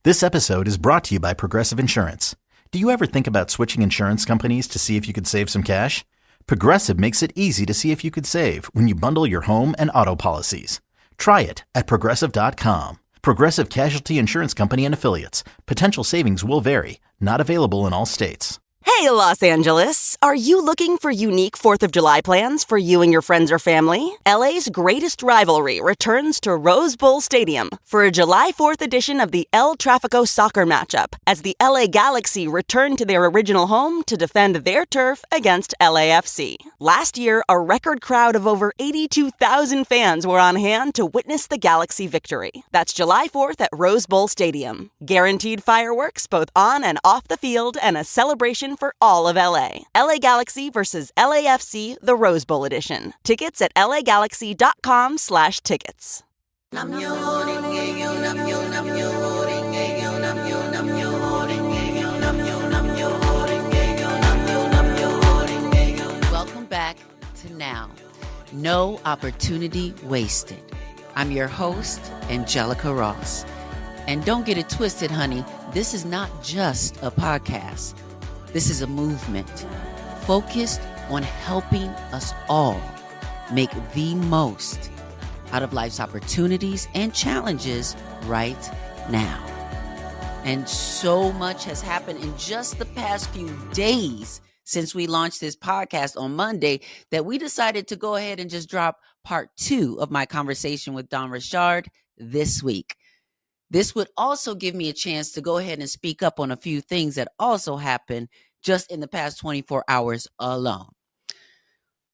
This episode is brought to you by Progressive Insurance. Do you ever think about switching insurance companies to see if you could save some cash? Progressive makes it easy to see if you could save when you bundle your home and auto policies. Try it at Progressive.com. Progressive Casualty Insurance Company and Affiliates. Potential savings will vary. Not available in all states. Hey, Los Angeles! Are you looking for unique 4th of July plans for you and your friends or family? LA's greatest rivalry returns to Rose Bowl Stadium for a July 4th edition of the El Tráfico soccer matchup as the LA Galaxy return to their original home to defend their turf against LAFC. Last year, a record crowd of over 82,000 fans were on hand to witness the Galaxy victory. That's July 4th at Rose Bowl Stadium. Guaranteed fireworks both on and off the field and a celebration for all of LA. LA Galaxy versus LAFC, the Rose Bowl edition. Tickets at lagalaxy.com/tickets. Welcome back to Now. No opportunity wasted. I'm your host, Angelica Ross. And don't get it twisted, honey. This is not just a podcast. This is a movement focused on helping us all make the most out of life's opportunities and challenges right now. And so much has happened in just the past few days since we launched this podcast on Monday that we decided to go ahead and just drop part 2 of my conversation with Don Richard this week. This would also give me a chance to go ahead and speak up on a few things that also happened just in the past 24 hours alone.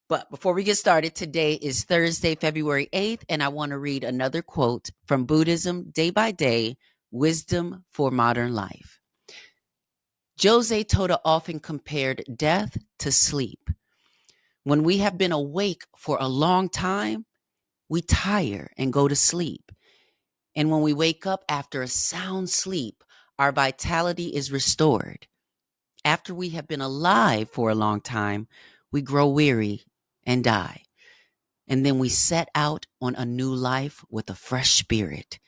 But before we get started, today is Thursday, February 8th, and I want to read another quote from Buddhism Day by Day, Wisdom for Modern Life. Jose Toda often compared death to sleep. When we have been awake for a long time, we tire and go to sleep. And when we wake up after a sound sleep, our vitality is restored. After we have been alive for a long time, we grow weary and die. And then we set out on a new life with a fresh spirit.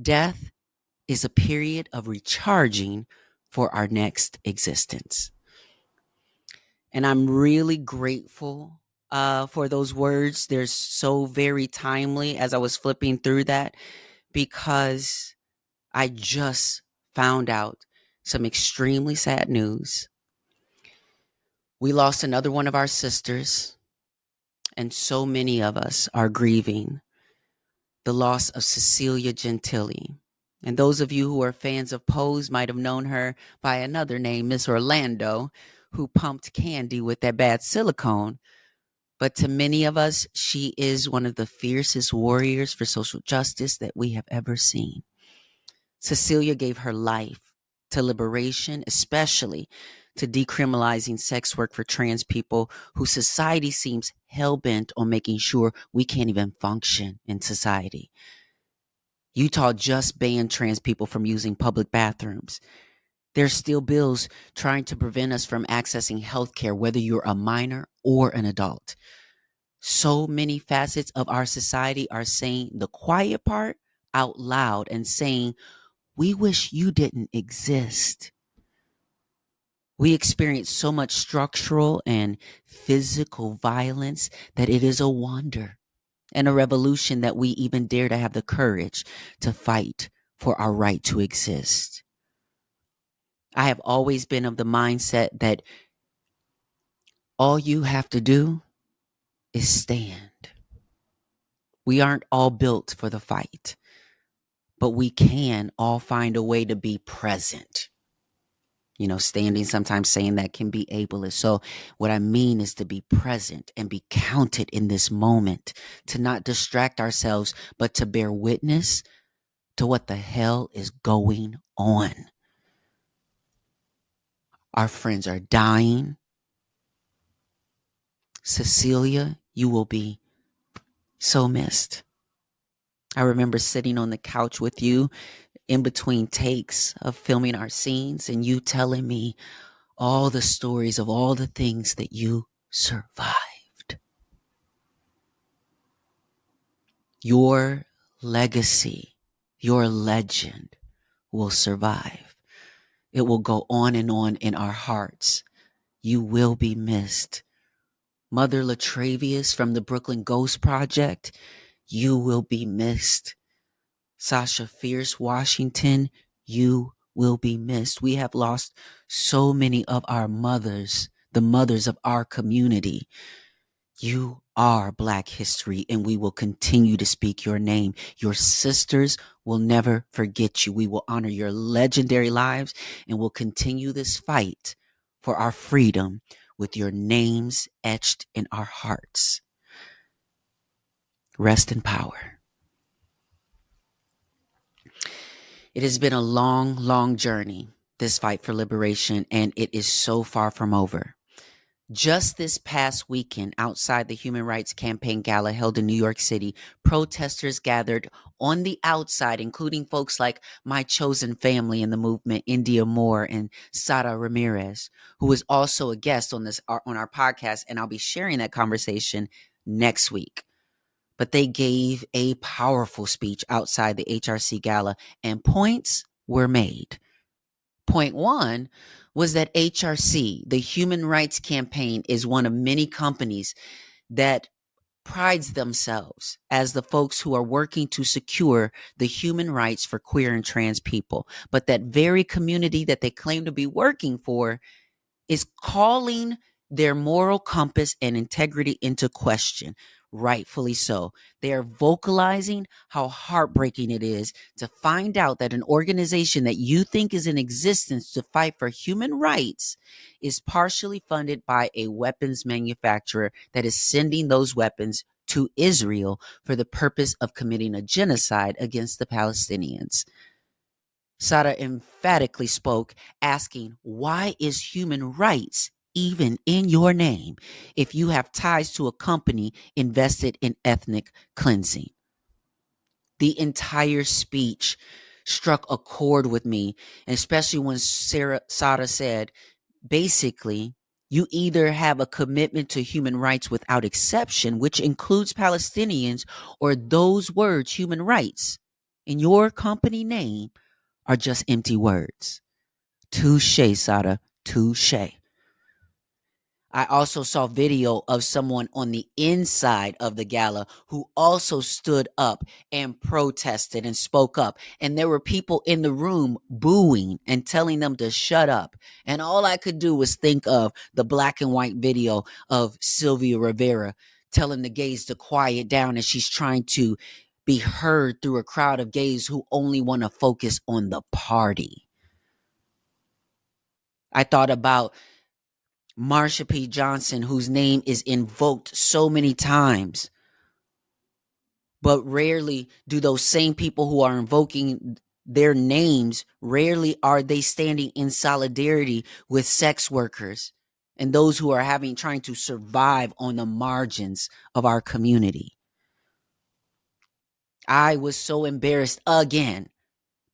Death is a period of recharging for our next existence. And I'm really grateful for those words. They're so very timely as I was flipping through that, because I just found out some extremely sad news. We lost another one of our sisters, and so many of us are grieving the loss of Cecilia Gentili. And those of you who are fans of Pose might have known her by another name, Miss Orlando, who pumped candy with that bad silicone. But to many of us, she is one of the fiercest warriors for social justice that we have ever seen. Cecilia gave her life to liberation, especially to decriminalizing sex work for trans people who society seems hell-bent on making sure we can't even function in society. Utah just banned trans people from using public bathrooms. There's still bills trying to prevent us from accessing health care, whether you're a minor or an adult. So many facets of our society are saying the quiet part out loud and saying, we wish you didn't exist. We experience so much structural and physical violence that it is a wonder and a revolution that we even dare to have the courage to fight for our right to exist. I have always been of the mindset that all you have to do is stand. We aren't all built for the fight, but we can all find a way to be present. Standing, sometimes saying that can be ableist. So what I mean is to be present and be counted in this moment, to not distract ourselves, but to bear witness to what the hell is going on. Our friends are dying. Cecilia, you will be so missed. I remember sitting on the couch with you in between takes of filming our scenes and you telling me all the stories of all the things that you survived. Your legacy, your legend will survive. It will go on in our hearts. You will be missed. Mother Latravius from the Brooklyn Ghost Project, you will be missed. Sasha Fierce Washington, you will be missed. We have lost so many of our mothers, the mothers of our community. You are Black history, and we will continue to speak your name. Your sisters will never forget you. We will honor your legendary lives, and will continue this fight for our freedom with your names etched in our hearts. Rest in power. It has been a long, long journey, this fight for liberation, and it is so far from over. Just this past weekend, outside the Human Rights Campaign Gala held in New York City, protesters gathered on the outside, including folks like My Chosen Family in the movement, India Moore and Sara Ramirez, who was also a guest on our podcast, and I'll be sharing that conversation next week. But they gave a powerful speech outside the HRC Gala, and points were made. Point one was that HRC, the Human Rights Campaign, is one of many companies that prides themselves as the folks who are working to secure the human rights for queer and trans people. But that very community that they claim to be working for is calling their moral compass and integrity into question. Rightfully so. They are vocalizing how heartbreaking it is to find out that an organization that you think is in existence to fight for human rights is partially funded by a weapons manufacturer that is sending those weapons to Israel for the purpose of committing a genocide against the Palestinians. Sara emphatically spoke, asking, why is human rights even in your name if you have ties to a company invested in ethnic cleansing? The entire speech struck a chord with me, and especially when Sara said, basically, you either have a commitment to human rights without exception, which includes Palestinians, or those words, human rights, in your company name are just empty words. Touche, Sada, touche. I also saw video of someone on the inside of the gala who also stood up and protested and spoke up. And there were people in the room booing and telling them to shut up. And all I could do was think of the black and white video of Sylvia Rivera telling the gays to quiet down as she's trying to be heard through a crowd of gays who only want to focus on the party. I thought about Marsha P. Johnson, whose name is invoked so many times, but rarely do those same people who are invoking their names, rarely are they standing in solidarity with sex workers and those who are trying to survive on the margins of our community. I was so embarrassed again.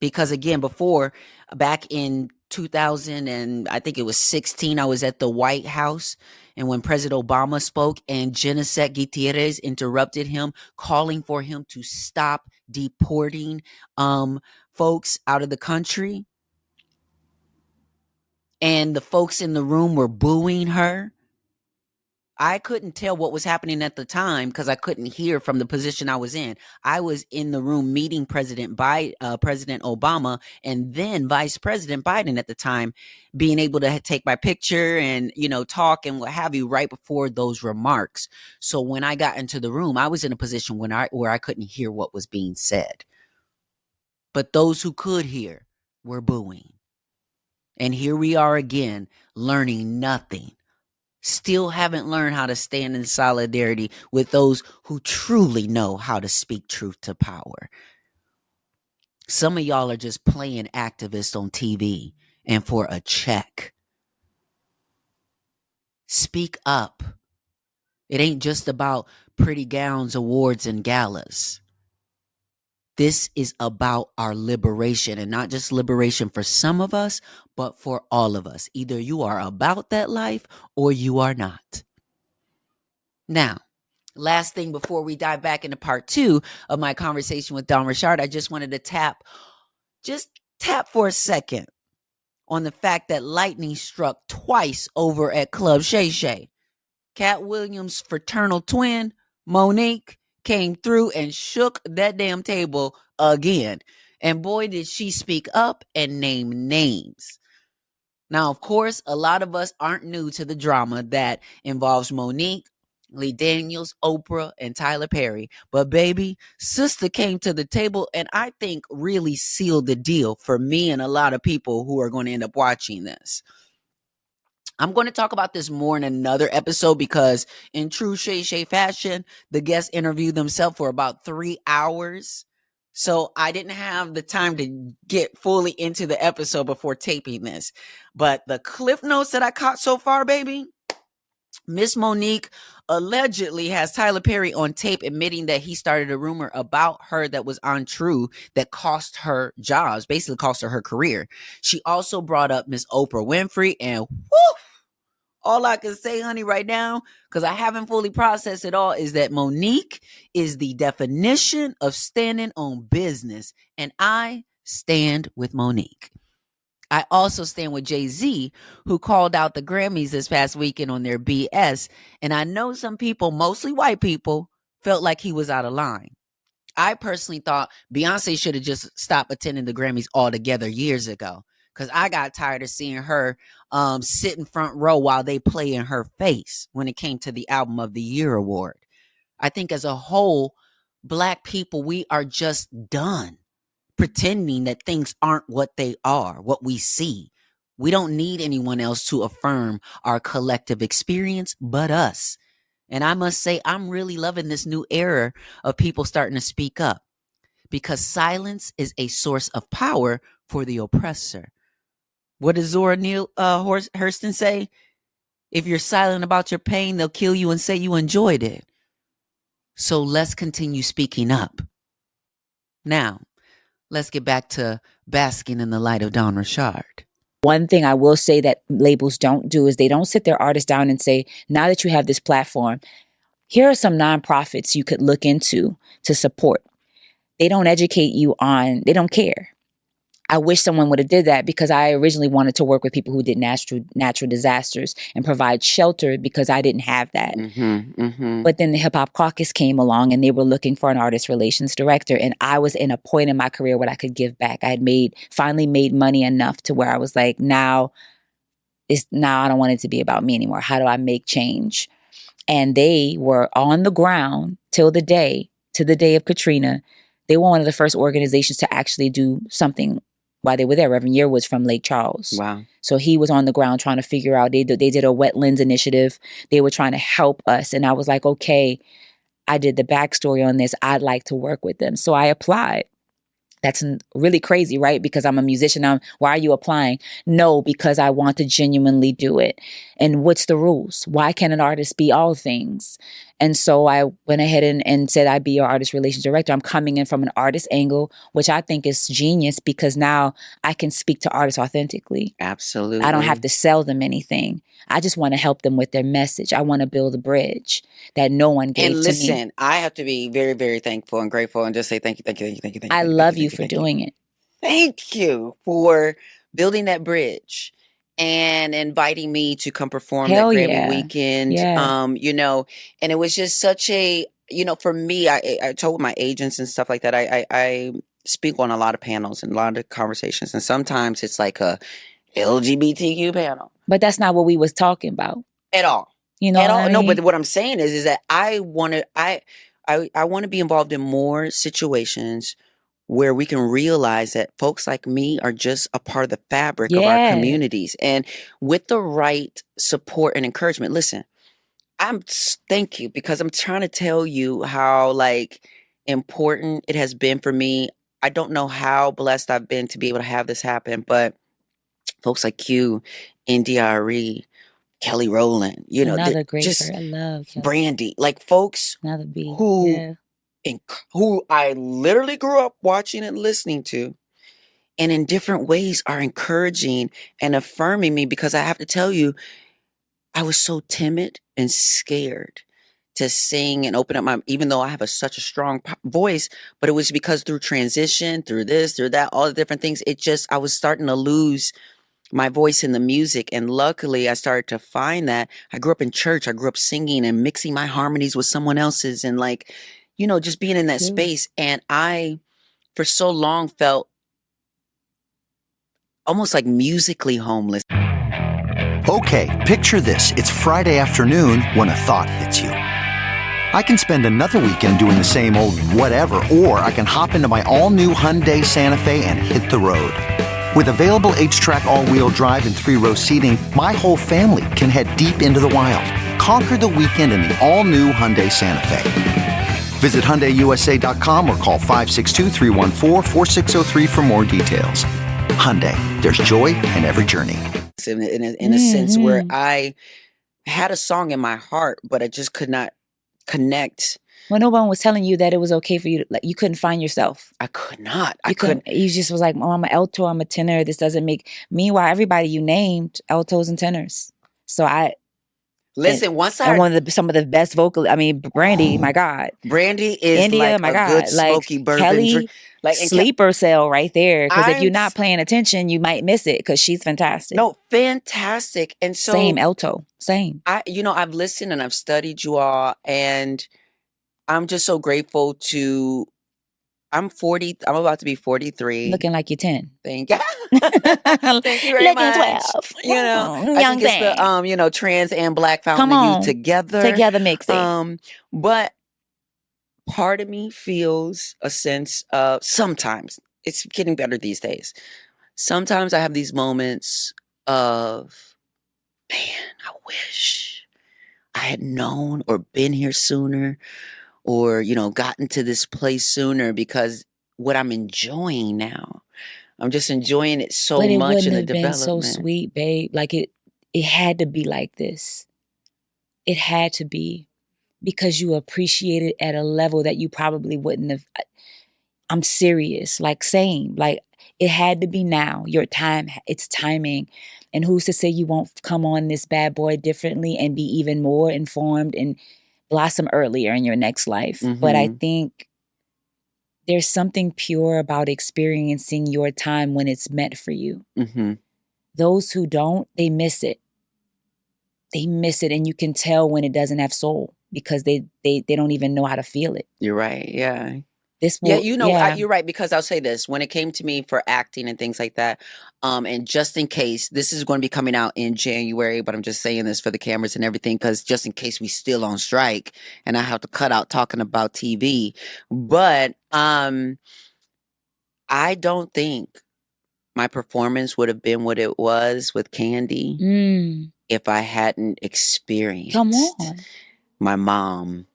Because again, before, back in 2000 and I think it was 16, I was at the White House, and when President Obama spoke and Genesect Gutierrez interrupted him, calling for him to stop deporting folks out of the country, and the folks in the room were booing her. I couldn't tell what was happening at the time because I couldn't hear from the position I was in. I was in the room meeting President Obama and then Vice President Biden at the time, being able to take my picture and, talk and what have you right before those remarks. So when I got into the room, I was in a position where I couldn't hear what was being said. But those who could hear were booing. And here we are again, learning nothing. Still haven't learned how to stand in solidarity with those who truly know how to speak truth to power. Some of y'all are just playing activists on TV and for a check. Speak up. It ain't just about pretty gowns, awards, and galas. This is about our liberation, and not just liberation for some of us, but for all of us. Either you are about that life or you are not. Now, last thing before we dive back into part 2 of my conversation with Don Richard, I just wanted to tap tap for a second on the fact that lightning struck twice over at Club Shay Shay. Cat Williams' fraternal twin, Monique, came through and shook that damn table again. And boy, did she speak up and name names. Now, of course, a lot of us aren't new to the drama that involves Monique, Lee Daniels, Oprah, and Tyler Perry. But baby, sister came to the table and I think really sealed the deal for me and a lot of people who are going to end up watching this. I'm going to talk about this more in another episode because in true Shay Shay fashion, the guests interviewed themselves for about 3 hours. So I didn't have the time to get fully into the episode before taping this. But the cliff notes that I caught so far, baby, Miss Monique allegedly has Tyler Perry on tape admitting that he started a rumor about her that was untrue that cost her jobs, basically cost her career. She also brought up Miss Oprah Winfrey and whoo, all I can say, honey, right now, because I haven't fully processed it all, is that Monique is the definition of standing on business. And I stand with Monique. I also stand with Jay-Z, who called out the Grammys this past weekend on their BS. And I know some people, mostly white people, felt like he was out of line. I personally thought Beyonce should have just stopped attending the Grammys altogether years ago. Because I got tired of seeing her sit in front row while they play in her face when it came to the Album of the Year award. I think as a whole, Black people, we are just done pretending that things aren't what they are, what we see. We don't need anyone else to affirm our collective experience but us. And I must say, I'm really loving this new era of people starting to speak up because silence is a source of power for the oppressor. What does Zora Neale Hurston say? If you're silent about your pain, they'll kill you and say you enjoyed it. So let's continue speaking up. Now, let's get back to basking in the light of Don Richard. One thing I will say that labels don't do is they don't sit their artists down and say, now that you have this platform, here are some nonprofits you could look into to support. They don't educate you on, they don't care. I wish someone would have did that because I originally wanted to work with people who did natural disasters and provide shelter because I didn't have that. But then the Hip Hop Caucus came along and they were looking for an artist relations director. And I was in a point in my career where I could give back. I had finally made money enough to where I was like, now I don't want it to be about me anymore. How do I make change? And they were on the ground to the day of Katrina. They were one of the first organizations to actually do something while they were there. Reverend Year was from Lake Charles. Wow. So he was on the ground trying to figure out, they did a wetlands initiative. They were trying to help us. And I was like, okay, I did the backstory on this. I'd like to work with them. So I applied. That's really crazy, right? Because I'm a musician. Why are you applying? No, because I want to genuinely do it. And what's the rules? Why can't an artist be all things? And so I went ahead and said I'd be your artist relations director. I'm coming in from an artist angle, which I think is genius because now I can speak to artists authentically. Absolutely. I don't have to sell them anything. I just want to help them with their message. I want to build a bridge that no one gave to me. And listen, I have to be very, very thankful and grateful and just say thank you. I love you for doing it. Thank you for building that bridge and inviting me to come perform Hell that Grammy yeah. weekend. Yeah. And it was just such a, for me, I told my agents and stuff like that, I speak on a lot of panels and a lot of conversations. And sometimes it's like a LGBTQ panel. But that's not what we was talking about. At all. You know at all. what I No, mean? but what I'm saying is that I want to be involved in more situations where we can realize that folks like me are just a part of the fabric of our communities. And with the right support and encouragement, listen, thank you, because I'm trying to tell you how important it has been for me. I don't know how blessed I've been to be able to have this happen, but folks like you, NDRE, Kelly Rowland, another great I love Brandy, folks another B who I literally grew up watching and listening to, and in different ways are encouraging and affirming me, because I have to tell you, I was so timid and scared to sing and open up even though I have such a strong voice, but it was because through transition, through this, through that, all the different things, I was starting to lose my voice in the music. And luckily I started to find that I grew up in church. I grew up singing and mixing my harmonies with someone else's and like, just being in that space. And I, for so long, felt almost like musically homeless. Okay, picture this. It's Friday afternoon when a thought hits you. I can spend another weekend doing the same old whatever, or I can hop into my all-new Hyundai Santa Fe and hit the road. With available H-Track all-wheel drive and 3-row seating, my whole family can head deep into the wild. Conquer the weekend in the all-new Hyundai Santa Fe. Visit HyundaiUSA.com or call 562-314-4603 for more details. Hyundai, there's joy in every journey. In a sense where I had a song in my heart, but I just could not connect. When no one was telling you that it was okay for you to, like, you couldn't find yourself. I could not. I couldn't. You just was like, oh, I'm an alto, I'm a tenor. This doesn't make. Meanwhile, everybody you named altos and tenors. So listen. Some of the best vocal. I mean, Brandy, my God, Brandy is India, like my a God, good like smoky bourbon Kelly, drink. Like sleeper cell right there. Because if you're not paying attention, you might miss it. Because she's fantastic. No, fantastic. And so same alto, same. I've listened and I've studied you all, and I'm just so grateful to. I'm 40. I'm about to be 43. Looking like you're 10. Thank you. Thank you very much. 12. I think it's the trans and Black Fountain of Youth together mix it. But part of me feels a sense of, sometimes it's getting better these days. Sometimes I have these moments of, man, I wish I had known or been here sooner, or, gotten to this place sooner, because what I'm enjoying now, I'm just enjoying it so much in the development. But it wouldn't have been so sweet, babe. Like it had to be like this. It had to be, because you appreciate it at a level that you probably wouldn't have. I'm serious, like same, like it had to be now. Your time, it's timing. And who's to say you won't come on this bad boy differently and be even more informed and blossom earlier in your next life. Mm-hmm. But I think there's something pure about experiencing your time when it's meant for you. Mm-hmm. Those who don't, they miss it. They miss it, and you can tell when it doesn't have soul, because they don't even know how to feel it. You're right. Yeah. You're right, because I'll say this. When it came to me for acting and things like that, and just in case, this is going to be coming out in January, but I'm just saying this for the cameras and everything, because just in case we still on strike and I have to cut out talking about TV. But I don't think my performance would have been what it was with Candy if I hadn't experienced my mom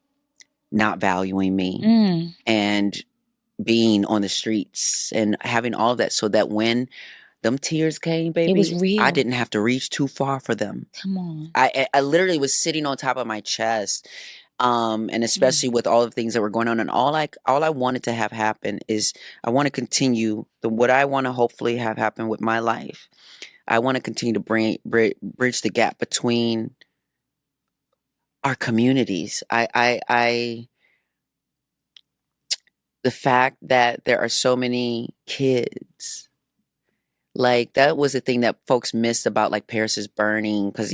not valuing me and being on the streets and having all of that, so that when them tears came, baby, it was real. I didn't have to reach too far for them. Come on. I literally was sitting on top of my chest, and especially with all the things that were going on, and all I wanted to have happen is I want to continue what I want to hopefully have happen with my life. I want to continue to bridge the gap between our communities. The fact that there are so many kids, like that was the thing that folks missed about like Paris is Burning, because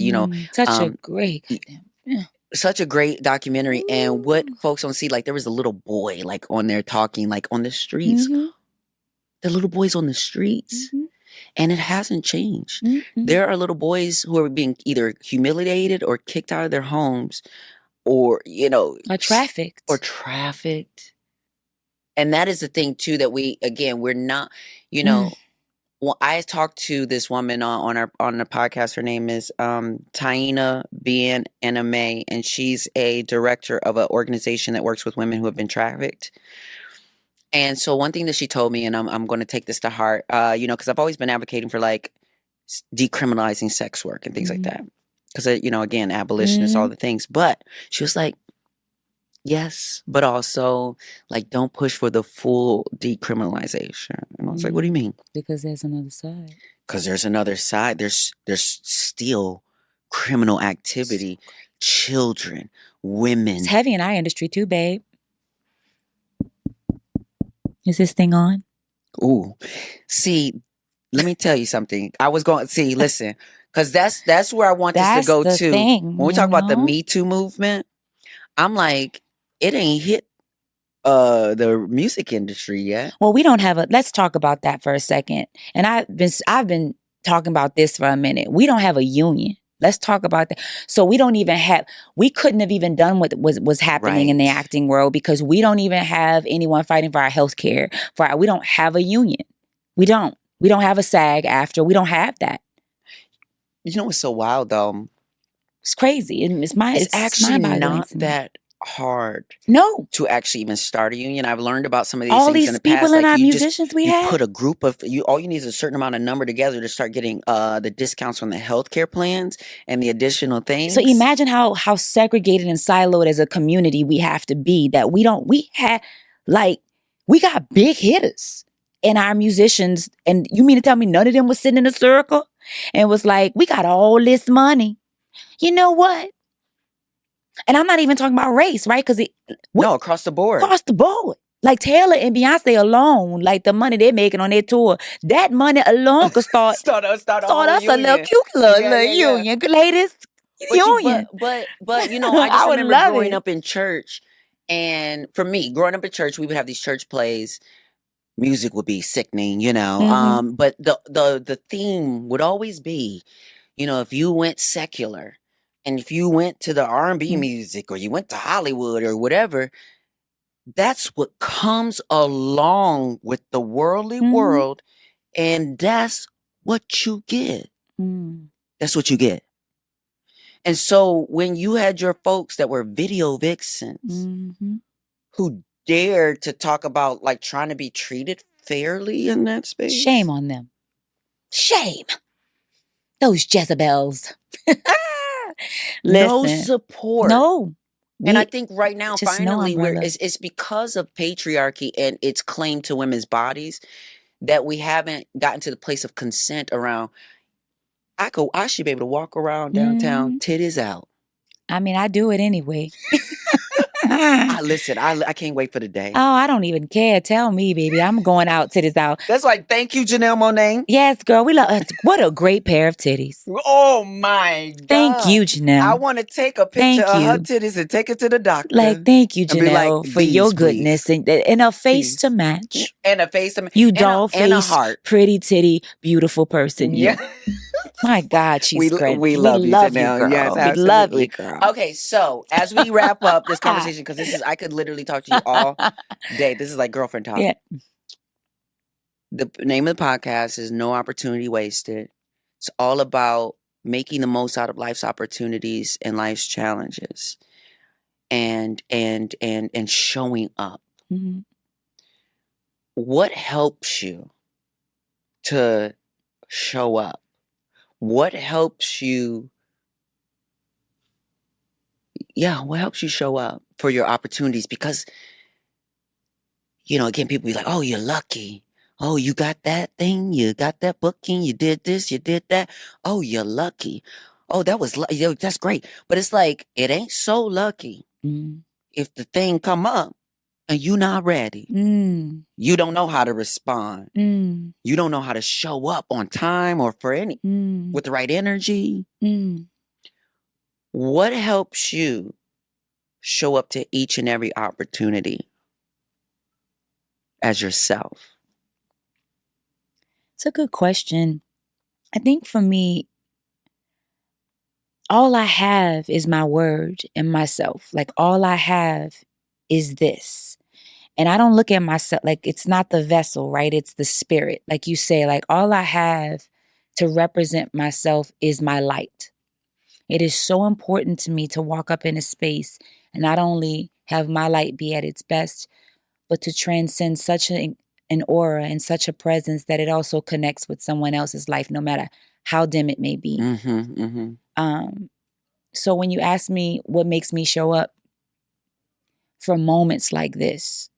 such a great documentary. And what folks don't see, like there was a little boy like on there talking like on the streets. The little boys on the streets. And it hasn't changed. There are little boys who are being either humiliated or kicked out of their homes, or or trafficked. And that is the thing too, that we're not, well, I talked to this woman on the podcast. Her name is Taina Bien Anime, and she's a director of an organization that works with women who have been trafficked. And so one thing that she told me, and I'm going to take this to heart, because I've always been advocating for like decriminalizing sex work and things like that. Because, again, abolitionists, all the things. But she was like, yes, but also like don't push for the full decriminalization. And I was like, what do you mean? Because there's another side. Because there's another side. There's still criminal activity, children, women. It's heavy in our industry too, babe. Is this thing on? Ooh. See, let me tell you something. I was going, see, listen, because that's where I want this to That's go the to. thing, When we you talk about the know? Me Too movement, I'm like, it ain't hit the music industry yet. Well, we don't have let's talk about that for a second. And I've been talking about this for a minute. We don't have a union. Let's talk about that. So we couldn't have even done what was happening in the Right. acting world because we don't even have anyone fighting for our health care. We don't have a union. We don't. We don't have a SAG after. We don't have that. You know what's so wild though? It's crazy. It's actually mind-boggling not to me. that hard. No. To actually even start a union. I've learned about some of these All things these in the people past. and Like our you musicians we you have. put a group of all you need is a certain amount of number together to start getting the discounts from the healthcare plans and the additional things. So imagine how segregated and siloed as a community we have to be that we got big hitters in our musicians. And you mean to tell me none of them was sitting in a circle and was like, we got all this money. You know what? And I'm not even talking about race, right? Because no, across the board. Across the board. Like Taylor and Beyonce alone, like the money they're making on their tour, that money alone could start start us a little cute little union. Ladies, union. But you know, I just I would remember love growing it. up in church, and for me, growing up in church, we would have these church plays. Music would be sickening, you know. Mhm. But the theme would always be, you know, if you went secular, and if you went to the R&B music, or you went to Hollywood or whatever, that's what comes along with the worldly world, and that's what you get. That's what you get. And so when you had your folks that were video vixens who dared to talk about like trying to be treated fairly in that space. Shame on them. Shame. Those Jezebels. No Listen. support. No. And I think right now, just no finally, umbrella. it's because of patriarchy and its claim to women's bodies that we haven't gotten to the place of consent around. I should be able to walk around downtown, titties out. I mean, I do it anyway. Listen, I can't wait for the day. Oh, I don't even care. Tell me, baby. I'm going out, titties out. That's like, thank you, Janelle Monáe. Yes, girl. We love what a great pair of titties. Oh my God. Thank you, Janelle. I want to take a picture of her titties and take it to the doctor. Like, thank you, Janelle, like, for your goodness and a face to match. And a face to match. You doll face, and a heart. pretty titty, beautiful person. Yeah. My God, she's great. We love you, Janelle. Girl. Yes, we love you, girl. Okay, so as we wrap up this conversation, because I could literally talk to you all day. This is like girlfriend talk. Yeah. The name of the podcast is No Opportunity Wasted. It's all about making the most out of life's opportunities and life's challenges, and showing up. Mm-hmm. What helps you to show up? What helps you? Yeah, what helps you show up for your opportunities? Because, you know, again, people be like, oh, you're lucky. Oh, you got that thing. You got that booking. You did this. You did that. Oh, you're lucky. Oh, that's great. But it's like, it ain't so lucky if the thing come up and you not ready. You don't know how to respond. You don't know how to show up on time or with the right energy. What helps you show up to each and every opportunity as yourself? It's a good question. I think for me, all I have is my word and myself. Like, all I have is this. And I don't look at myself like it's not the vessel, right? It's the spirit. Like you say, like, all I have to represent myself is my light. It is so important to me to walk up in a space and not only have my light be at its best, but to transcend such an aura and such a presence that it also connects with someone else's life, no matter how dim it may be. So when you ask me what makes me show up for moments like this,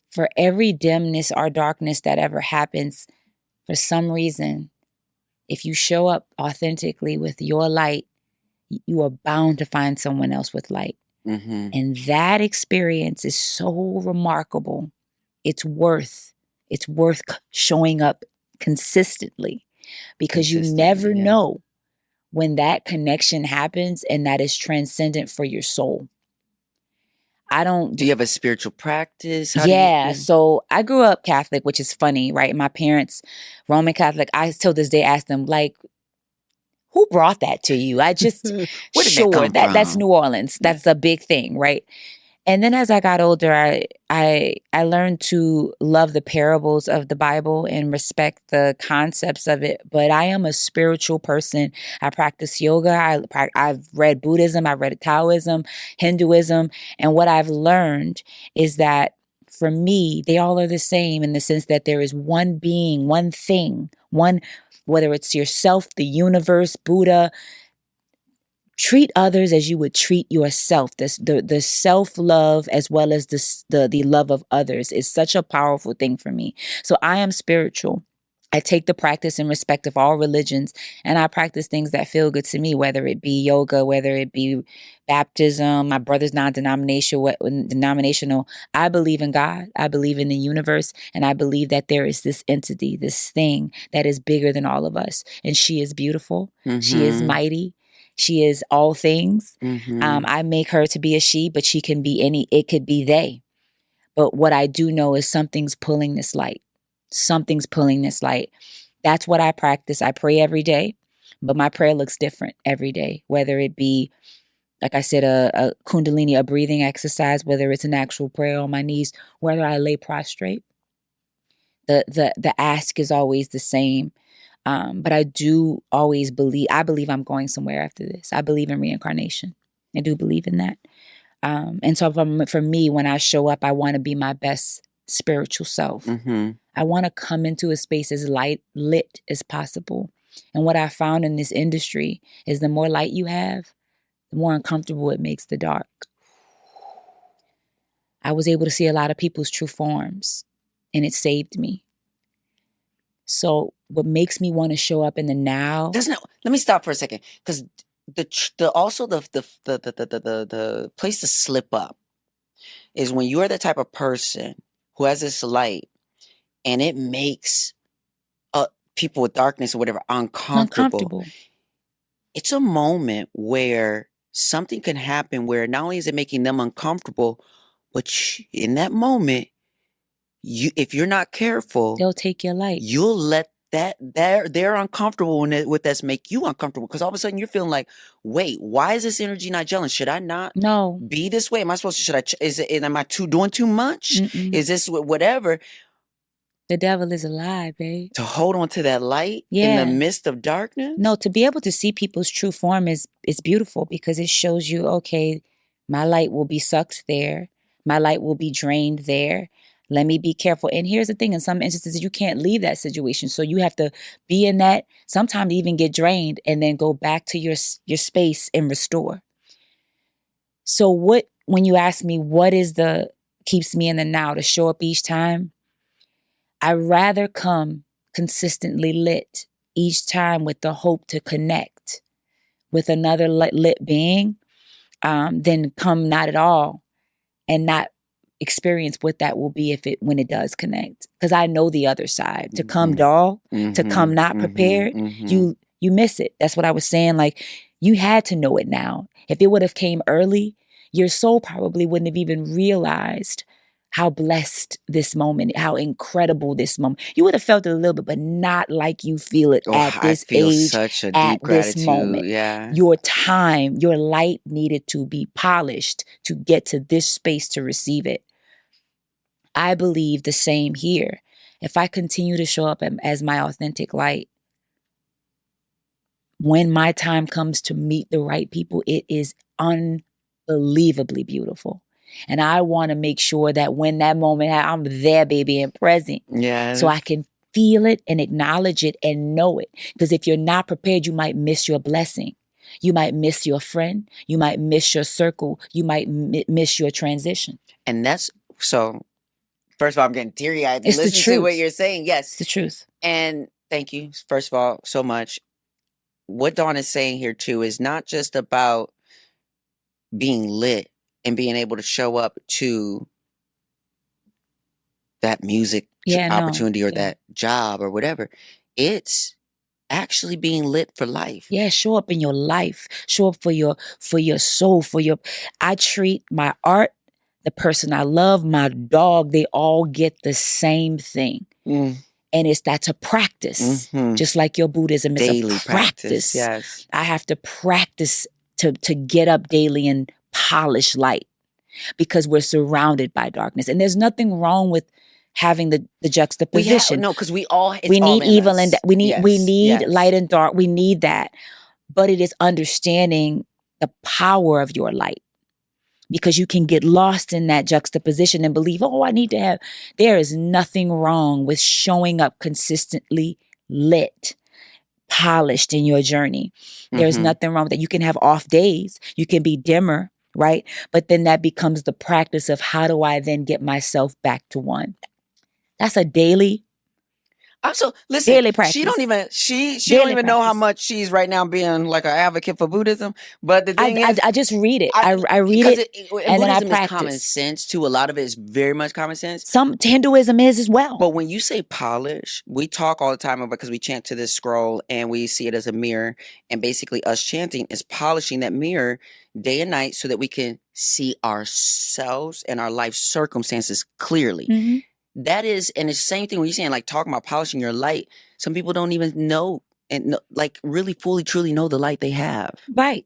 for every dimness or darkness that ever happens, for some reason, if you show up authentically with your light, you are bound to find someone else with light. Mm-hmm. And that experience is so remarkable. It's worth showing up consistently, because you never know when that connection happens, and that is transcendent for your soul. Do you have a spiritual practice? So I grew up Catholic, which is funny, right? My parents, Roman Catholic. I till this day ask them, like, who brought that to you? I just, Where did that come that's from? New Orleans. That's a big thing, right? And then as I got older, I learned to love the parables of the Bible and respect the concepts of it. But I am a spiritual person. I practice yoga. I've read Buddhism. I've read Taoism, Hinduism. And what I've learned is that for me, they all are the same in the sense that there is one being, one thing, whether it's yourself, the universe, Buddha. Treat others as you would treat yourself. The self-love as well as the love of others is such a powerful thing for me. So I am spiritual. I take the practice in respect of all religions, and I practice things that feel good to me, whether it be yoga, whether it be baptism. My brother's denominational. I believe in God. I believe in the universe, and I believe that there is this entity, this thing that is bigger than all of us. And she is beautiful. Mm-hmm. She is mighty. She is all things. Mm-hmm. I make her to be a she, but she can be it could be they. But what I do know is something's pulling this light. Something's pulling this light. That's what I practice. I pray every day, but my prayer looks different every day, whether it be, like I said, a kundalini, a breathing exercise, whether it's an actual prayer on my knees, whether I lay prostrate. The ask is always the same. But I do always believe I'm going somewhere after this. I believe in reincarnation. I do believe in that. And so for me, when I show up, I want to be my best spiritual self. Mm-hmm. I want to come into a space as lit as possible. And what I found in this industry is the more light you have, the more uncomfortable it makes the dark. I was able to see a lot of people's true forms, and it saved me. So what makes me want to show up in the now? Let me stop for a second, because the place to slip up is when you are the type of person who has this light, and it makes people with darkness or whatever uncomfortable. It's a moment where something can happen where not only is it making them uncomfortable, but in that moment, if you're not careful, they'll take your light. You'll let they're uncomfortable with this make you uncomfortable, because all of a sudden you're feeling like, wait, why is this energy not gelling? Should I not be this way? Am I supposed to? Am I doing too much? Mm-mm. Is this whatever? The devil is a lie, babe. To hold on to that light in the midst of darkness? No, to be able to see people's true form is beautiful, because it shows you, okay, my light will be sucked there. My light will be drained there. Let me be careful. And here's the thing, in some instances, you can't leave that situation. So you have to be in that, sometimes even get drained, and then go back to your space and restore. So when you ask me what keeps me in the now to show up each time, I'd rather come consistently lit each time with the hope to connect with another lit being, than come not at all and not experience what that will be when it does connect. Because I know the other side. To come dull, to come not prepared, you miss it. That's what I was saying. Like, you had to know it now. If it would have came early, your soul probably wouldn't have even realized how blessed this moment, how incredible this moment. You would have felt it a little bit, but not like you feel it at this age, such a at deep gratitude, this moment. Yeah. Your time, your light needed to be polished to get to this space to receive it. I believe the same here. If I continue to show up as my authentic light, when my time comes to meet the right people, it is unbelievably beautiful. And I want to make sure that when that moment, I'm there, baby, and present. Yes. So I can feel it and acknowledge it and know it. Because if you're not prepared, you might miss your blessing. You might miss your friend. You might miss your circle. You might miss your transition. And that's so. First of all, I'm getting teary-eyed. It's Listen the truth. to what you're saying. Yes, it's the truth. And thank you, first of all, so much. What Dawn is saying here too is not just about being lit, and being able to show up to that music opportunity or that job or whatever, it's actually being lit for life. Yeah, show up in your life. Show up for your soul, I treat my art, the person I love, my dog, they all get the same thing. And that's a practice. Just like your Buddhism is daily a practice. Yes. I have to practice to get up daily and polish light because we're surrounded by darkness. And there's nothing wrong with having the juxtaposition. Because we all we need evil and we need yes. light and dark. We need that. But it is understanding the power of your light. Because you can get lost in that juxtaposition and believe, there is nothing wrong with showing up consistently lit, polished in your journey. There's nothing wrong with that. You can have off days. You can be dimmer, right? But then that becomes the practice of how do I then get myself back to one? That's a daily So listen, daily practice. She don't even know how much she's right now being like an advocate for Buddhism. But the thing is, I just read it. I read it, and then I practice. Is common sense too. A lot of it is very much common sense. Some Hinduism is as well. But when you say polish, we talk all the time about because we chant to this scroll and we see it as a mirror, and basically us chanting is polishing that mirror day and night so that we can see ourselves and our life circumstances clearly. That is, and it's the same thing when you're saying like talking about polishing your light. Some people don't even know and like really fully, truly know the light they have. Right.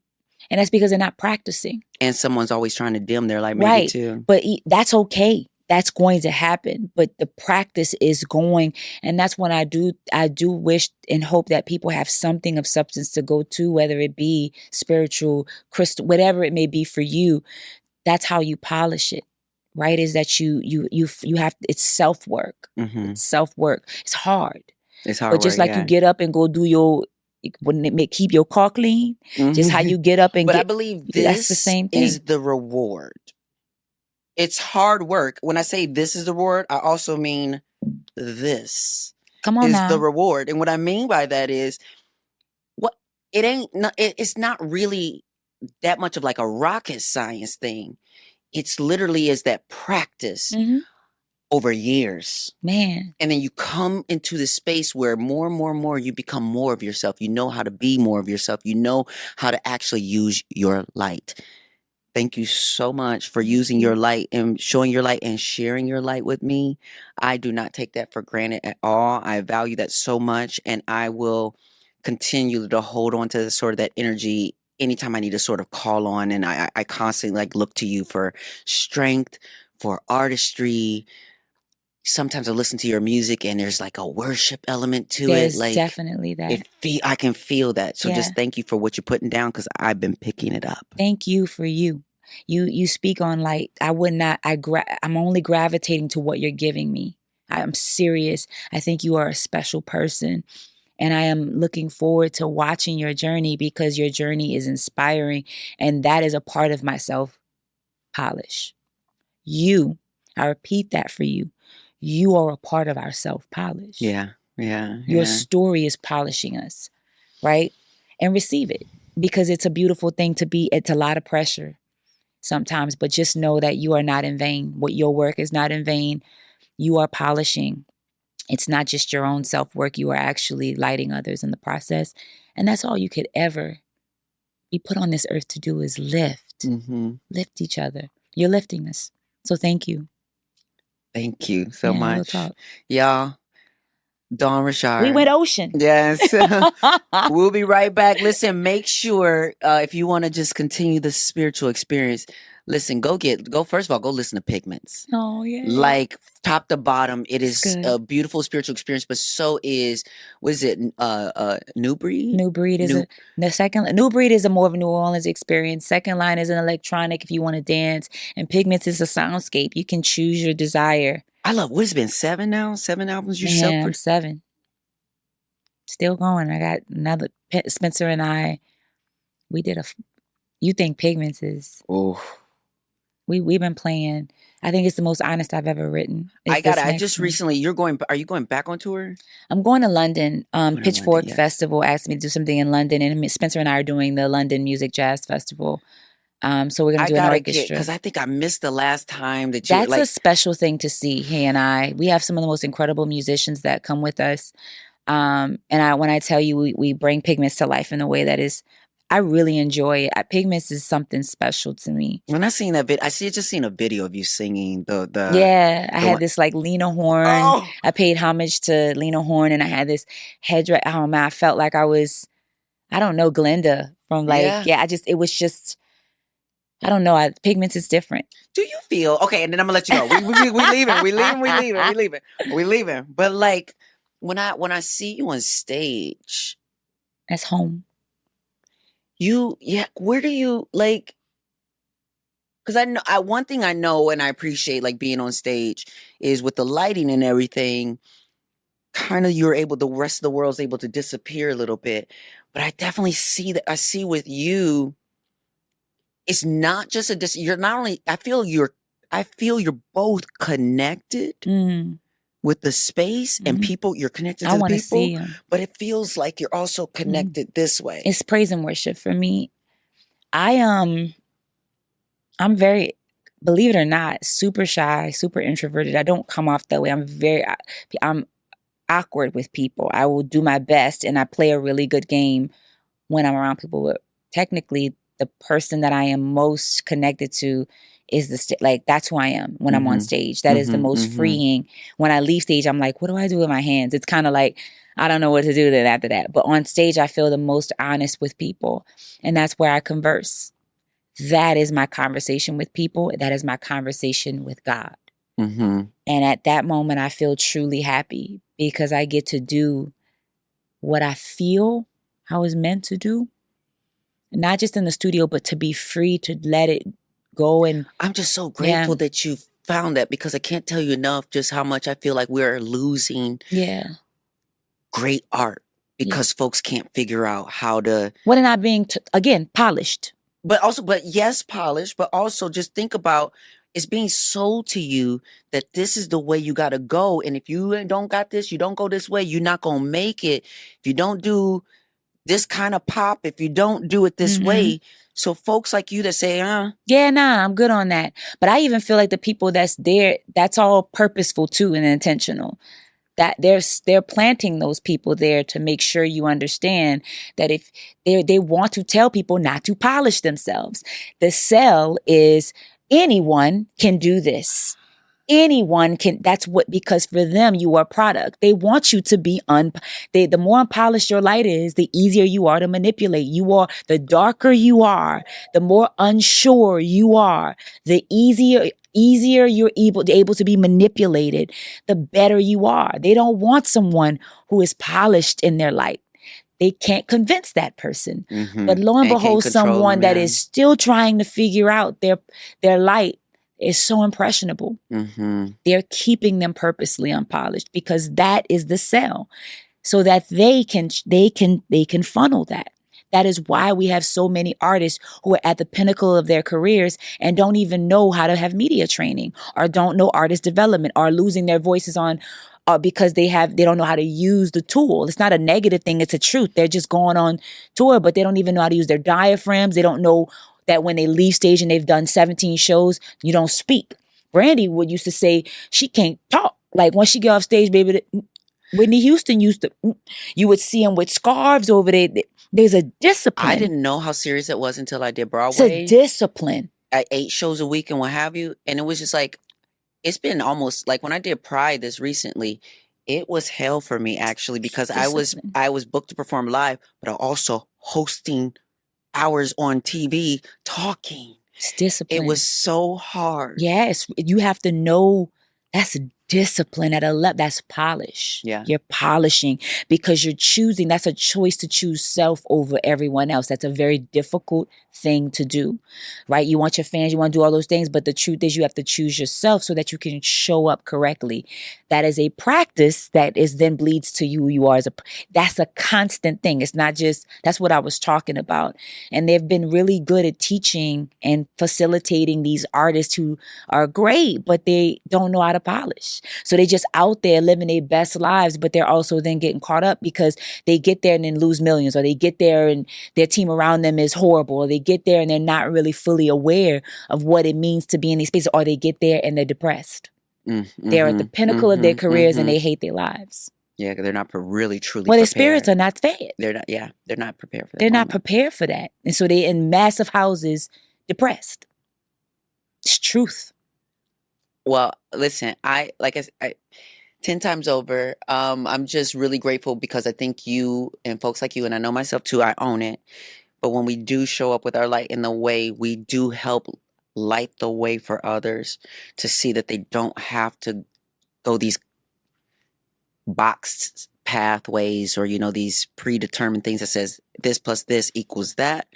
And that's because they're not practicing. And someone's always trying to dim their light maybe too. But that's okay. That's going to happen. But the practice is going. And that's when I do wish and hope that people have something of substance to go to, whether it be spiritual, crystal, whatever it may be for you. That's how you polish it. Right, is that you have, it's self-work. It's self-work. It's hard. It's hard. But just like you get up and go do keep your car clean, just how you get up and But I believe that's the same thing. Is the reward. It's hard work. When I say this is the reward, I also mean this. Come on is now. the reward. And what I mean by that is it's not really that much of like a rocket science thing. It's literally is that practice over years. Man. And then you come into the space where more and more and more you become more of yourself. You know how to be more of yourself. You know how to actually use your light. Thank you so much for using your light and showing your light and sharing your light with me. I do not take that for granted at all. I value that so much, and I will continue to hold on to sort of that energy anytime I need to sort of call on, and I constantly like look to you for strength, for artistry. Sometimes I listen to your music and there's like a worship element to There's it. Like definitely that. I can feel that. So just thank you for what you're putting down because I've been picking it up. Thank you for you. You speak on light. I'm only gravitating to what you're giving me. I'm serious. I think you are a special person. And I am looking forward to watching your journey because your journey is inspiring. And that is a part of my self-polish. I repeat that for you. You are a part of our self-polish. Yeah. Your story is polishing us, right? And receive it because it's a beautiful thing to be. It's a lot of pressure sometimes, but just know that you are not in vain. Your work is not in vain. You are polishing. It's not just your own self-work. You are actually lighting others in the process. And that's all you could ever be put on this earth to do is lift. Lift each other. You're lifting us. So thank you. Thank you so much. We'll talk. Y'all, Dawn Richard. We went ocean. Yes. We'll be right back. Listen, make sure if you want to just continue the spiritual experience, listen, go first of all, go listen to Pigments. Oh, yeah. Like top to bottom, it is a beautiful spiritual experience, but so is, New Breed? New Breed is New Breed is a more of a New Orleans experience. Second Line is an electronic if you want to dance. And Pigments is a soundscape. You can choose your desire. I love, what has it been, 7 now? 7 albums yourself? Man, 7. Still going. I got another, Spencer and I, we did you think Pigments is... Oh. We've been playing. I think it's the most honest I've ever written. I just recently, are you going back on tour? I'm going to London. Pitchfork Festival asked me to do something in London, and Spencer and I are doing the London Music Jazz Festival. So we're going I to do an gotta get, orchestra. because I think I missed the last time that you That's like. a special thing to see. He and I, we have some of the most incredible musicians that come with us. When I tell you, we bring Pigments to life in a way that is, I really enjoy it. Pigments is something special to me. When I seen that I just seen a video of you singing Yeah, I the had one. this like Lena Horne. Oh, I paid homage to Lena Horne, and I had this headdress. Oh man, I felt like I was, I don't know, Glenda from yeah. it was just, I don't know. Pigments is different. Do you feel okay? And then I'm gonna let you go. We leaving. But like when I see you on stage, That's home. where do you like? Because I know one thing I know and I appreciate like being on stage is with the lighting and everything. Kind of the rest of the world's able to disappear a little bit, but I definitely see that. I see with you, it's not just you're not only. I feel you're both connected with the space and people. You're connected I to the want to people, see them. but it feels like you're also connected this way. It's praise and worship for me. I'm very, believe it or not, super shy, super introverted. I don't come off that way. I'm awkward with people. I will do my best and I play a really good game when I'm around people. But technically, the person that I am most connected to is that's who I am when I'm on stage. That is the most freeing. When I leave stage, I'm like, what do I do with my hands? It's kind of like, I don't know what to do then after that. But on stage, I feel the most honest with people. And that's where I converse. That is my conversation with people. That is my conversation with God. And at that moment, I feel truly happy because I get to do what I feel I was meant to do. Not just in the studio, but to be free to let it go. And I'm just so grateful that you found that, because I can't tell you enough just how much I feel like we're losing great art because folks can't figure out how to. What are not being, again, polished. But yes, polished, but also just think about it's being sold to you that this is the way you got to go. And if you don't got this, you don't go this way, you're not going to make it. If you don't do this kind of pop, if you don't do it this way. So folks like you that say, yeah, nah, I'm good on that. But I even feel like the people that's there, that's all purposeful too and intentional. That they're planting those people there to make sure you understand that if they want to tell people not to polish themselves. The sell is anyone can do this. Anyone can, because for them, you are a product. They want you to be the more unpolished your light is, the easier you are to manipulate. The darker you are, the more unsure you are, the easier you're able to be manipulated, the better you are. They don't want someone who is polished in their light. They can't convince that person. But lo and behold, someone that is still trying to figure out their light is so impressionable. They're keeping them purposely unpolished because that is the sell, so that they can funnel that. That is why we have so many artists who are at the pinnacle of their careers and don't even know how to have media training, or don't know artist development, or losing their voices because they don't know how to use the tool. It's not a negative thing. It's a truth. They're just going on tour, but they don't even know how to use their diaphragms. They don't know that when they leave stage and they've done 17 shows, you don't speak. Brandy used to say she can't talk. Like once she get off stage, baby, Whitney Houston you would see them with scarves over there. There's a discipline. I didn't know how serious it was until I did Broadway. It's a discipline. At 8 shows a week and what have you. And it was just like, it's been almost like when I did Pride this recently, it was hell for me actually, because I was booked to perform live, but also hosting hours on TV talking. It's discipline. It was so hard. Yes, you have to know that's discipline at a level. That's polish. Yeah. You're polishing because you're choosing. That's a choice to choose self over everyone else. That's a very difficult thing to do, right? You want your fans, you want to do all those things, but the truth is you have to choose yourself so that you can show up correctly. That is a practice that then bleeds to who you are. That's a constant thing. It's not just, that's what I was talking about. And they've been really good at teaching and facilitating these artists who are great, but they don't know how to polish. attached. So they just out there living their best lives, but they're also then getting caught up because they get there and then lose millions, or they get there and their team around them is horrible, or they get there and they're not really fully aware of what it means to be in these spaces, or they get there and they're depressed. They're at the pinnacle of their careers and they hate their lives. Yeah, because they're not really truly Well, their prepared. spirits are not fed. They're not. Yeah, they're not prepared for that. They're not prepared for that. And so they're in massive houses depressed. It's truth. Well, listen, I 10 times over, I'm just really grateful because I think you and folks like you, and I know myself too, I own it. But when we do show up with our light in the way, we do help light the way for others to see that they don't have to go these boxed pathways or, these predetermined things that says this plus this equals that.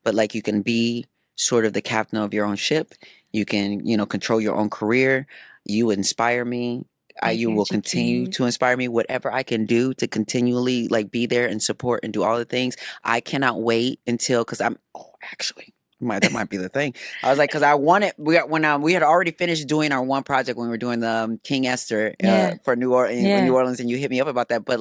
But like you can be sort of the captain of your own ship. You can, control your own career. You inspire me. You will continue to inspire me. Whatever I can do to continually be there and support and do all the things. I cannot wait until, because that might be the thing. I was like, because I wanted, we had already finished doing our one project when we were doing the King Esther for New Orleans, and you hit me up about that. But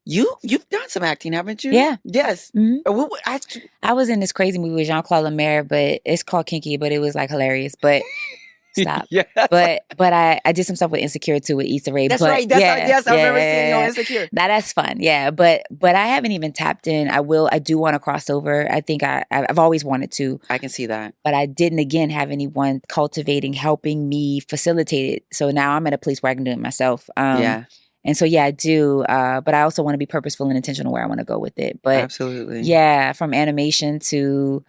you've done some acting, haven't you? Yeah. Yes. Mm-hmm. I was in this crazy movie with Jean-Claude Lemaire, but it's called Kinky, but it was hilarious. But stop. Yes. But I did some stuff with Insecure too with Issa Rae. That's right. Yes, I remember seeing you on Insecure. Now that's fun. Yeah. But I haven't even tapped in. I do want to cross over. I think I've always wanted to. I can see that. But I didn't again have anyone cultivating, helping me facilitate it. So now I'm at a place where I can do it myself. And so, I do. But I also want to be purposeful and intentional where I want to go with it. But absolutely. Yeah. From animation to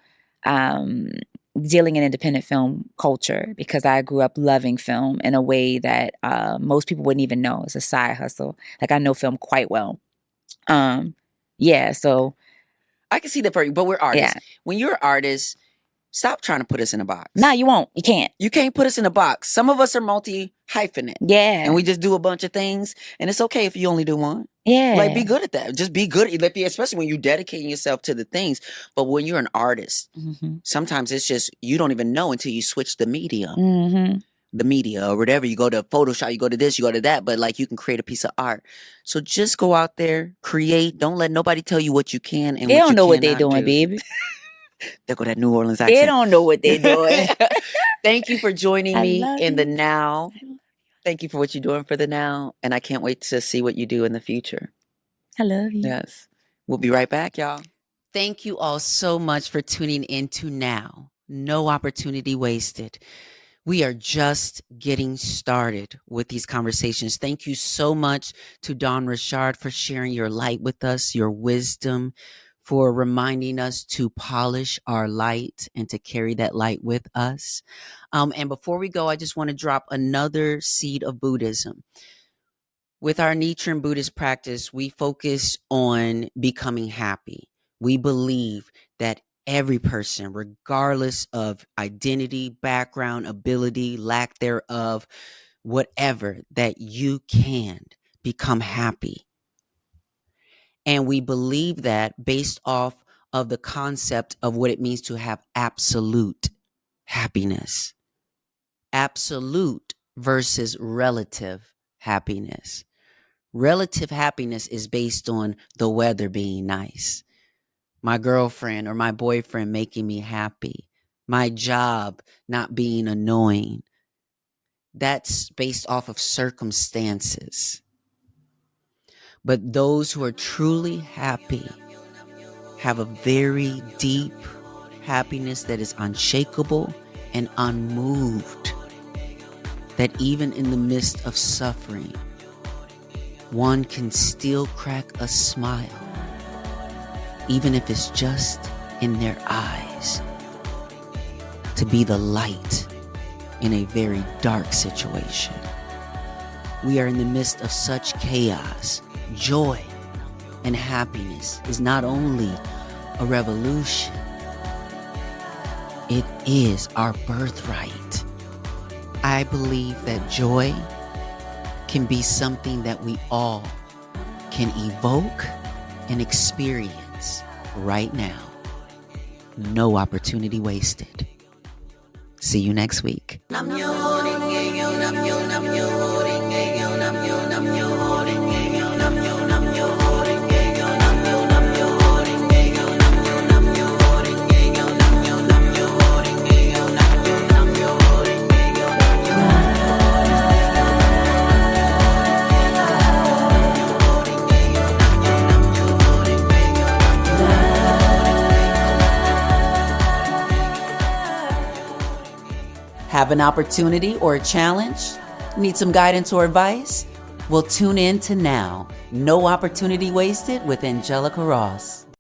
dealing in independent film culture, because I grew up loving film in a way that most people wouldn't even know. It's a side hustle. I know film quite well. So. I can see that for you, but we're artists. Yeah. When you're an artist, stop trying to put us in a box. No, you won't. You can't. You can't put us in a box. Some of us are multi-hyphenate. Yeah. And we just do a bunch of things. And it's okay if you only do one. Yeah. Be good at that. Just be good. Especially when you're dedicating yourself to the things. But when you're an artist, sometimes it's just, you don't even know until you switch the medium. Mm-hmm. The media or whatever. You go to Photoshop, you go to this, you go to that. But you can create a piece of art. So just go out there, create. Don't let nobody tell you what you can and they what you don't know what they're cannot doing, do. baby. There go that New Orleans accent. They don't know what they're doing. Thank you for joining me in the now. Thank you for what you're doing for the now. And I can't wait to see what you do in the future. I love you. Yes. We'll be right back, y'all. Thank you all so much for tuning in to Now. No opportunity wasted. We are just getting started with these conversations. Thank you so much to Dawn Richard for sharing your light with us, your wisdom, for reminding us to polish our light and to carry that light with us. And before we go, I just want to drop another seed of Buddhism. With our Nichiren Buddhist practice, we focus on becoming happy. We believe that every person, regardless of identity, background, ability, lack thereof, whatever, that you can become happy. And we believe that based off of the concept of what it means to have absolute happiness. Absolute versus relative happiness. Relative happiness is based on the weather being nice, my girlfriend or my boyfriend making me happy, my job not being annoying. That's based off of circumstances. But those who are truly happy have a very deep happiness that is unshakable and unmoved. That even in the midst of suffering, one can still crack a smile, even if it's just in their eyes, to be the light in a very dark situation. We are in the midst of such chaos. Joy and happiness is not only a revolution, it is our birthright. I believe that joy can be something that we all can evoke and experience right now. No opportunity wasted. See you next week. Have an opportunity or a challenge? Need some guidance or advice? Well, tune in to Now, No Opportunity Wasted with Angelica Ross.